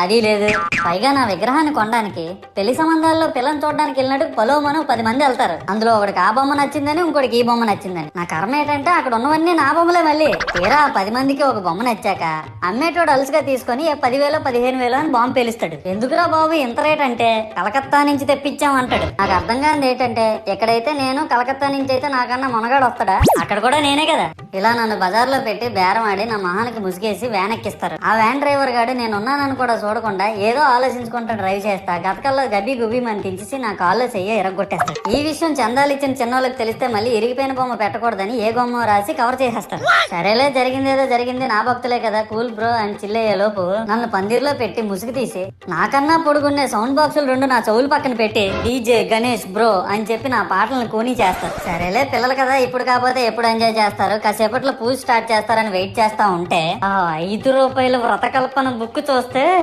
అది లేదు. పైగా నా విగ్రహాన్ని కొనడానికి పెళ్లి సంబంధాల్లో పిల్లని చూడడానికి వెళ్ళినట్టు పొలోమను 10 మంది వెళ్తారు. అందులో ఒకడికి ఆ బొమ్మ నచ్చిందని, ఇంకోటికి ఈ బొమ్మ నచ్చిందని. నా కర్మ ఏంటంటే అక్కడ ఉన్నవన్నీ నా బొమ్మలే. మళ్ళీ తీరా 10 మందికి ఒక బొమ్మ నచ్చాక అమ్మేటోడు అలుసుగా తీసుకొని 10,000 15,000 అని బాంబు పేలుస్తాడు. ఎందుకురా బాబు ఇంత రేట్ అంటే కలకత్తా నుంచి తెప్పించాం అంటాడు. నాకు అర్థం కానిది ఏంటంటే ఎక్కడైతే నేను కలకత్తా నుంచి అయితే నాకన్నా మొనగాడు వస్తాడా, అక్కడ కూడా నేనే కదా. ఇలా నన్ను బజార్లో పెట్టి బేరం ఆడి నా మొహానికి ముసుగేసి వ్యాన్ ఎక్కిస్తారు. ఆ వ్యాన్ డ్రైవర్ గాడు నేను ఉన్నానని కూడా చూడకుండా ఏదో ఆలోచించుకుంటా డ్రైవ్ చేస్తా గతకల్లో గబ్బి గుబ్బి అని తెంచేసి నా కాల్లో చెయ్యి ఎరగొట్టేస్తాడు. ఈ విషయం చందాలు ఇచ్చిన చిన్నోళ్ళకి తెలిస్తే మళ్ళీ ఇరిగిపోయిన బొమ్మ పెట్టకూడదని ఏ బొమ్మ రాసి కవర్ చేసేస్తారు. సరేలే జరిగిందేదో జరిగింది, నా భక్తులే కదా కూల్ బ్రో అని చిల్లయ్యే లోపు నన్ను పందిర్లో పెట్టి ముసుగు తీసి నాకన్నా పొడుగున్నే సౌండ్ బాక్సులు 2 నా చెవులు పక్కన పెట్టి డీజే గణేష్ బ్రో అని చెప్పి నా పాటలను కూనీ చేస్తారు. సరేలే పిల్లలు కదా ఇప్పుడు కాకపోతే ఎప్పుడు ఎంజాయ్ చేస్తారు, కాసేపట్లో పూజ స్టార్ట్ చేస్తారని వెయిట్ చేస్తా ఉంటే ఆ 5 రూపాయల వ్రతకల్పన బుక్ చూస్తే